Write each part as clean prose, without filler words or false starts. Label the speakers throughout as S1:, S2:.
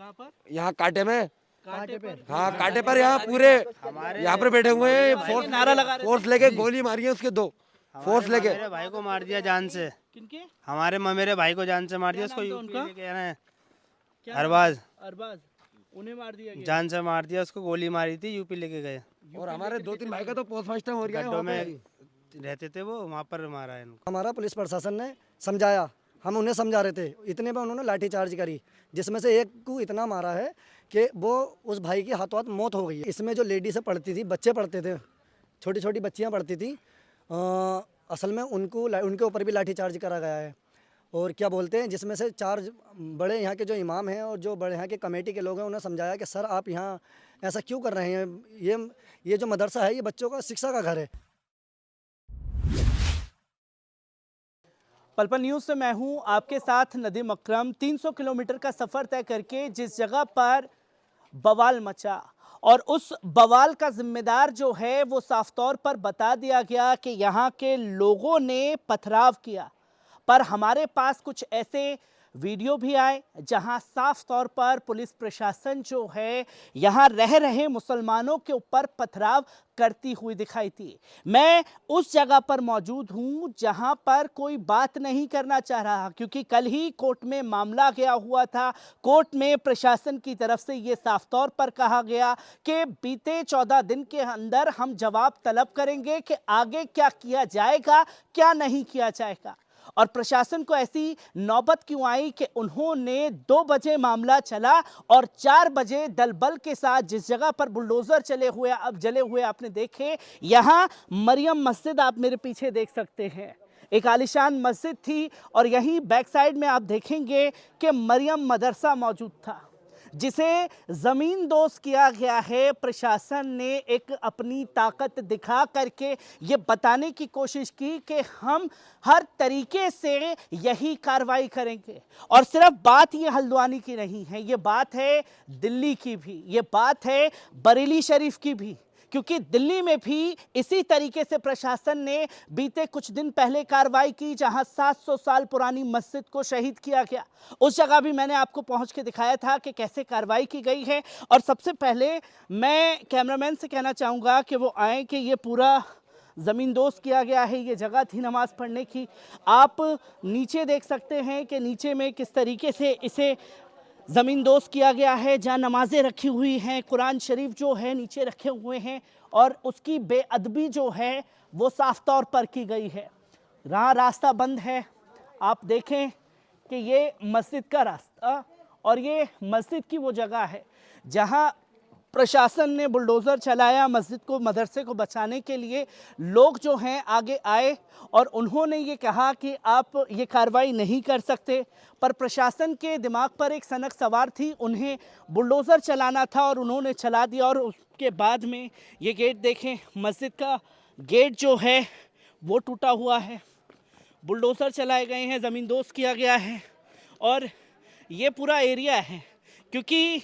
S1: कहाँ पर?
S2: यहाँ कांटे में।
S1: कांटे पे?
S2: हाँ कांटे पर, यहाँ पूरे यहाँ पर बैठे हुए हैं। फोर्स
S1: नारा लगा रहे थे।
S2: फोर्स लेके गोली मारी है उसके 2 फोर्स लेके।
S3: मेरे भाई को मार दिया जान से।
S1: किनके?
S3: हमारे मेरे भाई को जान से मार दिया।
S1: क्या
S3: उसको
S1: नाम था
S3: यूपी
S1: उनका?
S3: लेके आना है।
S1: क्या नाम
S3: अरबाज।
S1: था? अरबाज, उन्हें मार दिया गया।
S3: जान से मार दिया उसको, गोली मारी थी, यूपी लेके गए।
S2: और हमारे 2-3 भाई का तो पोस्टमार्टम हो गया है
S3: गड्ढों
S2: वहाँ
S3: में
S2: पे।
S3: रहते थे वो, वहाँ पर मारा है इनको।
S4: हमारा पुलिस प्रशासन ने समझाया, हम उन्हें समझा रहे थे, इतने में उन्होंने लाठीचार्ज करी, जिसमें से एक को इतना मारा है कि वो उस भाई की हाथों हाथ मौत हो गई है। इसमें जो लेडीज़ पढ़ती थी, बच्चे पढ़ते थे, छोटी छोटी बच्चियां पढ़ती थी, असल में उनके ऊपर भी लाठीचार्ज करा गया है। और क्या बोलते हैं, जिसमें से 4 बड़े यहाँ के जो इमाम हैं और जो बड़े यहाँ के कमेटी के लोग हैं, उन्हें समझाया कि सर आप यहाँ ऐसा क्यों कर रहे हैं, ये जो मदरसा है ये बच्चों का शिक्षा का घर है।
S1: पल पल न्यूज़ से मैं हूं आपके साथ नदीम अकरम। 300 किलोमीटर का सफ़र तय करके जिस जगह पर बवाल मचा और उस बवाल का जिम्मेदार जो है वो साफ तौर पर बता दिया गया कि यहाँ के लोगों ने पथराव किया, पर हमारे पास कुछ ऐसे वीडियो भी आए जहां साफ तौर पर पुलिस प्रशासन जो है यहाँ रह रहे मुसलमानों के ऊपर पथराव करती हुई दिखाई थी। मैं उस जगह पर मौजूद हूं जहां पर कोई बात नहीं करना चाह रहा, क्योंकि कल ही कोर्ट में मामला गया हुआ था। कोर्ट में प्रशासन की तरफ से ये साफ तौर पर कहा गया कि बीते 14 दिन के अंदर हम जवाब तलब करेंगे कि आगे क्या किया जाएगा, क्या नहीं किया जाएगा। और प्रशासन को ऐसी नौबत क्यों आई कि उन्होंने 2 बजे मामला चला और 4 बजे दल बल के साथ जिस जगह पर बुलडोजर जले हुए आपने देखे, यहां मरियम मस्जिद आप मेरे पीछे देख सकते हैं, एक आलीशान मस्जिद थी और यहीं बैक साइड में आप देखेंगे कि मरियम मदरसा मौजूद था, जिसे ज़मीन दोज किया गया है। प्रशासन ने एक अपनी ताकत दिखा करके ये बताने की कोशिश की कि हम हर तरीके से यही कार्रवाई करेंगे। और सिर्फ बात ये हल्द्वानी की नहीं है, ये बात है दिल्ली की भी, ये बात है बरेली शरीफ की भी, क्योंकि दिल्ली में भी इसी तरीके से प्रशासन ने बीते कुछ दिन पहले कार्रवाई की, जहां 700 साल पुरानी मस्जिद को शहीद किया गया। उस जगह भी मैंने आपको पहुंच के दिखाया था कि कैसे कार्रवाई की गई है। और सबसे पहले मैं कैमरामैन से कहना चाहूँगा कि वो आए कि ये पूरा ज़मींदोज़ किया गया है, ये जगह थी नमाज़ पढ़ने की। आप नीचे देख सकते हैं कि नीचे में किस तरीके से इसे ज़मींदोज़ किया गया है, जहाँ नमाज़ें रखी हुई हैं, कुरान शरीफ जो है नीचे रखे हुए हैं और उसकी बेअदबी जो है वो साफ तौर पर की गई है। रास्ता बंद है, आप देखें कि ये मस्जिद का रास्ता और ये मस्जिद की वो जगह है जहाँ प्रशासन ने बुलडोज़र चलाया मस्जिद को, मदरसे को बचाने के लिए। लोग जो हैं आगे आए और उन्होंने ये कहा कि आप ये कार्रवाई नहीं कर सकते, पर प्रशासन के दिमाग पर एक सनक सवार थी, उन्हें बुलडोज़र चलाना था और उन्होंने चला दिया। और उसके बाद में ये गेट देखें, मस्जिद का गेट जो है वो टूटा हुआ है, बुलडोज़र चलाए गए हैं, ज़मींदोज़ किया गया है और ये पूरा एरिया है। क्योंकि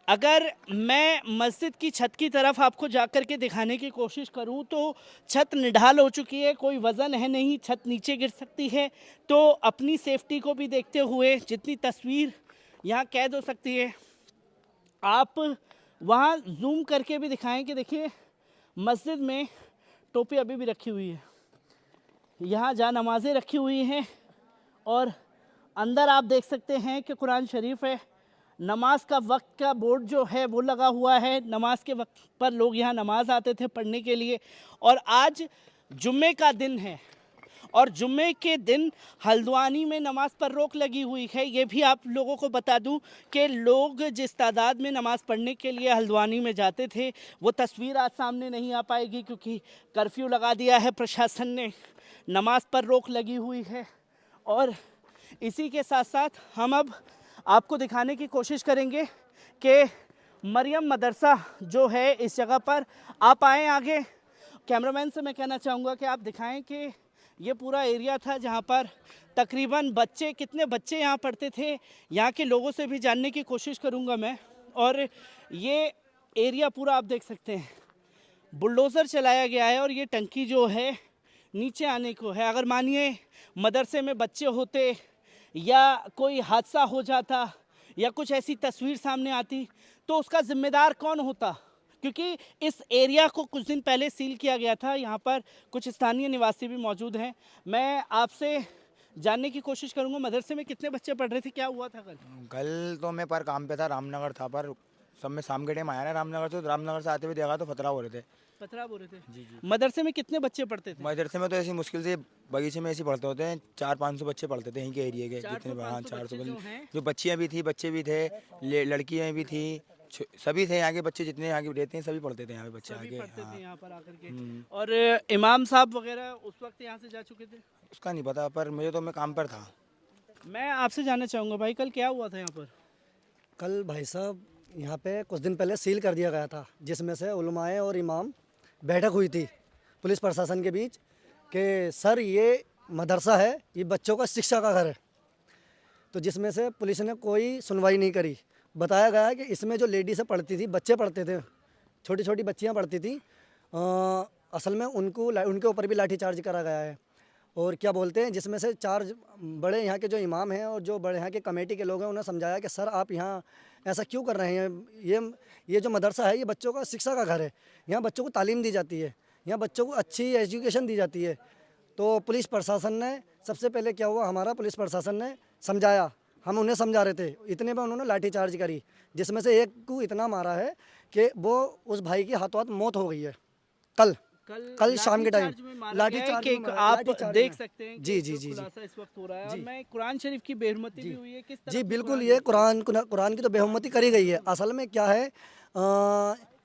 S1: अगर मैं मस्जिद की छत की तरफ आपको जाकर के दिखाने की कोशिश करूं तो छत निढाल हो चुकी है, कोई वज़न है नहीं, छत नीचे गिर सकती है। तो अपनी सेफ्टी को भी देखते हुए जितनी तस्वीर यहाँ कैद हो सकती है, आप वहाँ जूम करके भी दिखाएं कि देखिए मस्जिद में टोपी अभी भी रखी हुई है, यहाँ जहाँ नमाज़ें रखी हुई हैं और अंदर आप देख सकते हैं कि कुरान शरीफ है। नमाज का वक्त का बोर्ड जो है वो लगा हुआ है, नमाज के वक्त पर लोग यहाँ नमाज आते थे पढ़ने के लिए। और आज जुम्मे का दिन है और जुम्मे के दिन हल्द्वानी में नमाज पर रोक लगी हुई है। ये भी आप लोगों को बता दूं कि लोग जिस तादाद में नमाज़ पढ़ने के लिए हल्द्वानी में जाते थे वो तस्वीर आज सामने नहीं आ पाएगी, क्योंकि कर्फ्यू लगा दिया है प्रशासन ने, नमाज पर रोक लगी हुई है। और इसी के साथ साथ हम अब आपको दिखाने की कोशिश करेंगे कि मरियम मदरसा जो है इस जगह पर, आप आएँ आगे। कैमरामैन से मैं कहना चाहूँगा कि आप दिखाएं कि ये पूरा एरिया था जहाँ पर तकरीबन बच्चे, कितने बच्चे यहाँ पढ़ते थे, यहाँ के लोगों से भी जानने की कोशिश करूँगा मैं। और ये एरिया पूरा आप देख सकते हैं, बुलडोज़र चलाया गया है और ये टंकी जो है नीचे आने को है। अगर मानिए मदरसे में बच्चे होते या कोई हादसा हो जाता या कुछ ऐसी तस्वीर सामने आती तो उसका जिम्मेदार कौन होता? क्योंकि इस एरिया को कुछ दिन पहले सील किया गया था। यहाँ पर कुछ स्थानीय निवासी भी मौजूद हैं। मैं आपसे जानने की कोशिश करूंगा, मदरसे में कितने बच्चे पढ़ रहे थे, क्या हुआ था कल?
S5: कल तो मैं पर काम पे था, रामनगर था, पर सब में शाम के टाइम आया ना रामनगर से, तो रामनगर से आते हुए देखा तो पथराव हो रहे थे।
S1: पथराव हो रहे थे। मदरसे में कितने बच्चे पढ़ते थे?
S5: मदरसे में तो ऐसी मुश्किल से बगीचे में ऐसे पढ़ते होते हैं, 400-500 बच्चे पढ़ते थे यहीं के एरिया के,
S1: 400
S5: जितने, हाँ
S1: 500
S5: 400
S1: बच्चे जो हैं।
S5: जो बच्चियाँ भी थी, बच्चे भी थे, लड़कियाँ भी थी, सभी थे यहाँ के बच्चे, जितने यहाँ के रहते हैं सभी पढ़ते थे यहाँ पे बच्चे
S1: सभी
S5: आगे।
S1: पढ़ते थे
S5: हाँ,
S1: यहाँ पर आकर के। और इमाम साहब वगैरह उस वक्त यहाँ से जा चुके थे?
S5: उसका नहीं पता, पर मुझे तो मैं काम पर था।
S1: मैं आपसे जानना चाहूँगा भाई, कल क्या हुआ था यहाँ पर?
S4: कल भाई साहब यहाँ पे कुछ दिन पहले सील कर दिया गया था, जिसमें से उलमाए और इमाम बैठक हुई थी पुलिस प्रशासन के बीच कि सर ये मदरसा है, ये बच्चों का शिक्षा का घर है। तो जिसमें से पुलिस ने कोई सुनवाई नहीं करी। बताया गया कि इसमें जो लेडीज़ पढ़ती थी, बच्चे पढ़ते थे, छोटी छोटी बच्चियाँ पढ़ती थी, असल में उनके ऊपर भी लाठीचार्ज करा गया है। और क्या बोलते हैं, जिसमें से 4 बड़े यहाँ के जो इमाम हैं और जो बड़े यहाँ के कमेटी के लोग हैं, उन्हें समझाया कि सर आप यहाँ ऐसा क्यों कर रहे हैं, ये जो मदरसा है ये बच्चों का शिक्षा का घर है, यहाँ बच्चों को तालीम दी जाती है, यहाँ बच्चों को अच्छी एजुकेशन दी जाती है। तो पुलिस प्रशासन ने, सबसे पहले क्या हुआ, हमारा पुलिस प्रशासन ने समझाया, हम उन्हें समझा रहे थे, इतने में उन्होंने लाठीचार्ज करी, जिसमें से एक को इतना मारा है कि वो उस भाई की हाथों हाथ मौत हो गई है। कल शाम के टाइम
S1: लाठीचार्ज में आप देख सकते हैं
S4: जी
S1: कि
S4: जी
S1: जो
S4: जी जी
S1: खुलासा इस वक्त हो रहा है। और मैं कुरान शरीफ की बेहरमती भी हुई है, किस तरह
S4: जी
S1: की
S4: बिल्कुल,
S1: कुरान
S4: ये कुरान की तो बेहुरमती करी गई है। असल में क्या है,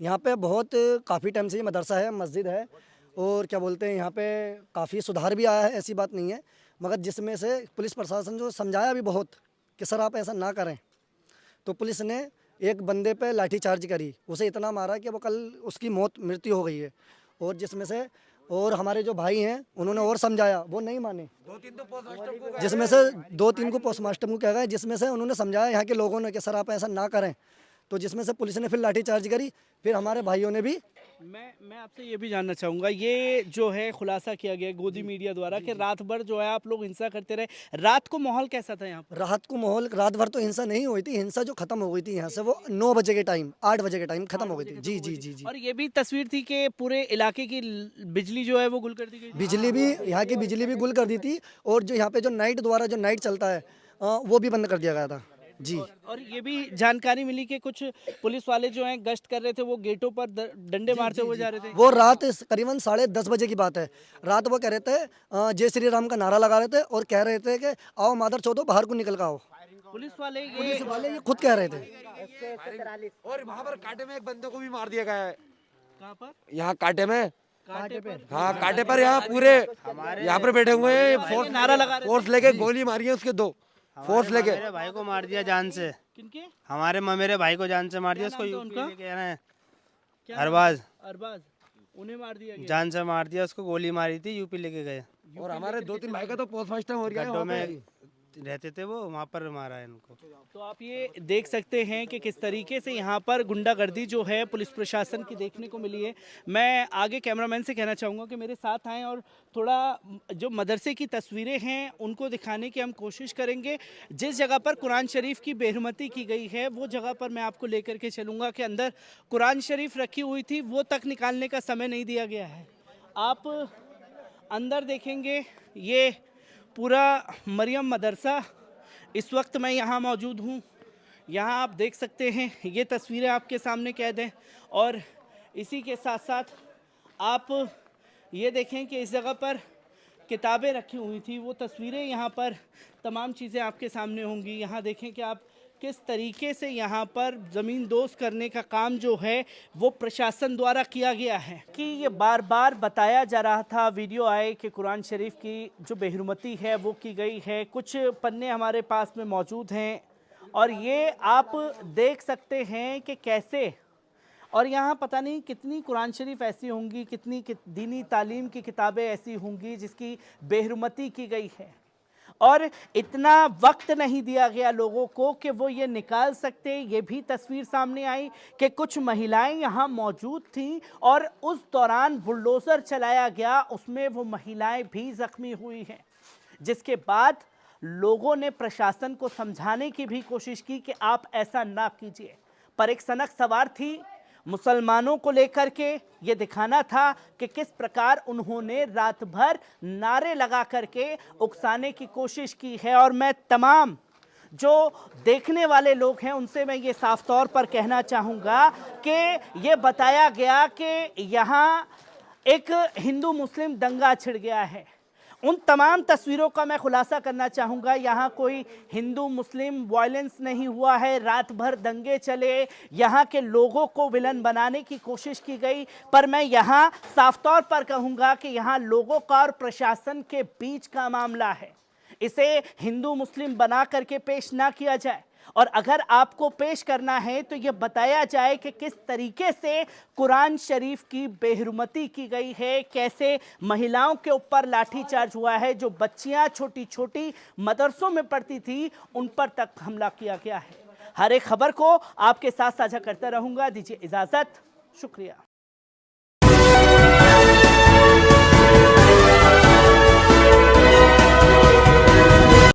S4: यहाँ पे बहुत काफ़ी टाइम से ये मदरसा है, मस्जिद है, और क्या बोलते हैं यहाँ पे काफ़ी सुधार भी आया है, ऐसी बात नहीं है, मगर जिसमें से पुलिस प्रशासन जो समझाया भी बहुत कि सर आप ऐसा ना करें, तो पुलिस ने एक बंदे पे लाठीचार्ज करी, उसे इतना मारा कि वो कल उसकी मृत्यु हो गई है। और जिसमें से और हमारे जो भाई हैं उन्होंने और समझाया, वो नहीं माने,
S2: 2-3 तो पोस्टमास्टर को
S4: जिसमें से 2-3 को पोस्टमास्टर को कहा गया, जिसमें से उन्होंने समझाया यहाँ के लोगों ने कि सर आप ऐसा ना करें, तो जिसमें से पुलिस ने फिर लाठीचार्ज करी, फिर हमारे भाइयों ने भी।
S1: मैं आपसे ये भी जानना चाहूँगा, ये जो है खुलासा किया गया गोदी मीडिया द्वारा कि रात भर जो है आप लोग हिंसा करते रहे, रात को माहौल कैसा था यहाँ पर?
S4: रात भर तो हिंसा नहीं हुई थी, हिंसा जो खत्म हो गई थी यहाँ से वो 9 बजे के टाइम, 8 बजे के टाइम खत्म हो गई थी। जी जी जी जी।
S1: और ये भी तस्वीर थी कि पूरे इलाके की बिजली जो है वो गुल कर दी गई थी?
S4: बिजली भी, यहाँ की बिजली भी गुल कर दी थी, और जो यहाँ पे जो नाइट चलता है वो भी बंद कर दिया गया था। जी।
S1: और ये भी जानकारी मिली कि कुछ पुलिस वाले जो हैं गश्त कर रहे थे, वो गेटों पर डंडे मारते हुए जा रहे थे।
S4: वो रात करीबन 10:30 बजे की बात है। रात वो कह रहे थे जय श्री राम का नारा लगा रहे थे और कह रहे थे कि आओ मादर चौधो बाहर को निकल कर आओ।
S1: पुलिस वाले
S4: ये खुद कह रहे थे।
S2: और वहाँ पर कांटे में एक बंदे को भी मार दिया गया है।
S1: कहाँ पर?
S2: यहाँ कांटे में,
S1: कांटे पर?
S2: हाँ कांटे पर, यहाँ पूरे यहाँ पर बैठे हुए हैं, फोर्स
S1: नारा लगा रहे थे।
S2: फोर्स लेके गोली मारी है उसके 2 फोर्स लेके।
S3: मेरे भाई को मार दिया जान से,
S1: किनके?
S3: मेरे भाई को जान से मार दिया,
S1: क्या
S3: उसको
S1: नाम था
S3: यूपी
S1: उनका?
S3: लेके आना है,
S1: क्या?
S3: अरबाज,
S1: उन्हें मार दिया गया।
S3: जान से मार दिया, उसको गोली मारी थी, यूपी लेके गए।
S2: और हमारे 2-3 भाई का तो पोस्टमास्टर हो गया है
S3: गड्ढों
S2: वहाँ पे।
S3: में रहते थे वो, वहाँ पर मारा है इनको।
S1: तो आप ये देख सकते हैं कि किस तरीके से यहाँ पर गुंडागर्दी जो है पुलिस प्रशासन की देखने को मिली है। मैं आगे कैमरामैन से कहना चाहूँगा कि मेरे साथ आएँ और थोड़ा जो मदरसे की तस्वीरें हैं उनको दिखाने की हम कोशिश करेंगे। जिस जगह पर कुरान शरीफ की बेहरमती की गई है वो जगह पर मैं आपको लेकर के चलूँगा कि अंदर कुरान शरीफ रखी हुई थी, वो तक निकालने का समय नहीं दिया गया है। आप अंदर देखेंगे, ये पूरा मरियम मदरसा, इस वक्त मैं यहाँ मौजूद हूँ। यहाँ आप देख सकते हैं, ये तस्वीरें आपके सामने कैद हैं। और इसी के साथ साथ आप ये देखें कि इस जगह पर किताबें रखी हुई थी, वो तस्वीरें यहाँ पर तमाम चीज़ें आपके सामने होंगी। यहाँ देखें कि आप किस तरीके से यहाँ पर ज़मीन दोस्त करने का काम जो है वो प्रशासन द्वारा किया गया है। कि ये बार बार बताया जा रहा था, वीडियो आए कि कुरान शरीफ की जो बेहरमती है वो की गई है। कुछ पन्ने हमारे पास में मौजूद हैं और ये आप देख सकते हैं कि कैसे, और यहाँ पता नहीं कितनी कुरान शरीफ ऐसी होंगी, कितनी दीनी तालीम की किताबें ऐसी होंगी जिसकी बेहरमती की गई है। और इतना वक्त नहीं दिया गया लोगों को कि वो ये निकाल सकते। ये भी तस्वीर सामने आई कि कुछ महिलाएं यहाँ मौजूद थीं और उस दौरान बुलडोज़र चलाया गया, उसमें वो महिलाएं भी ज़ख्मी हुई हैं, जिसके बाद लोगों ने प्रशासन को समझाने की भी कोशिश की कि आप ऐसा ना कीजिए, पर एक सनक सवार थी। मुसलमानों को लेकर के ये दिखाना था कि किस प्रकार उन्होंने रात भर नारे लगा करके उकसाने की कोशिश की है। और मैं तमाम जो देखने वाले लोग हैं उनसे मैं ये साफ तौर पर कहना चाहूँगा कि ये बताया गया कि यहाँ एक हिंदू मुस्लिम दंगा छिड़ गया है। उन तमाम तस्वीरों का मैं खुलासा करना चाहूँगा। यहाँ कोई हिंदू मुस्लिम वायलेंस नहीं हुआ है, रात भर दंगे चले, यहाँ के लोगों को विलन बनाने की कोशिश की गई। पर मैं यहाँ साफ तौर पर कहूँगा कि यहाँ लोगों का और प्रशासन के बीच का मामला है। इसे हिंदू मुस्लिम बना करके पेश ना किया जाए, और अगर आपको पेश करना है तो यह बताया जाए कि किस तरीके से कुरान शरीफ की बेहुरमती की गई है, कैसे महिलाओं के ऊपर लाठीचार्ज हुआ है, जो बच्चियां छोटी छोटी मदरसों में पढ़ती थी उन पर तक हमला किया गया है। हर एक खबर को आपके साथ साझा करता रहूंगा। दीजिए इजाजत, शुक्रिया।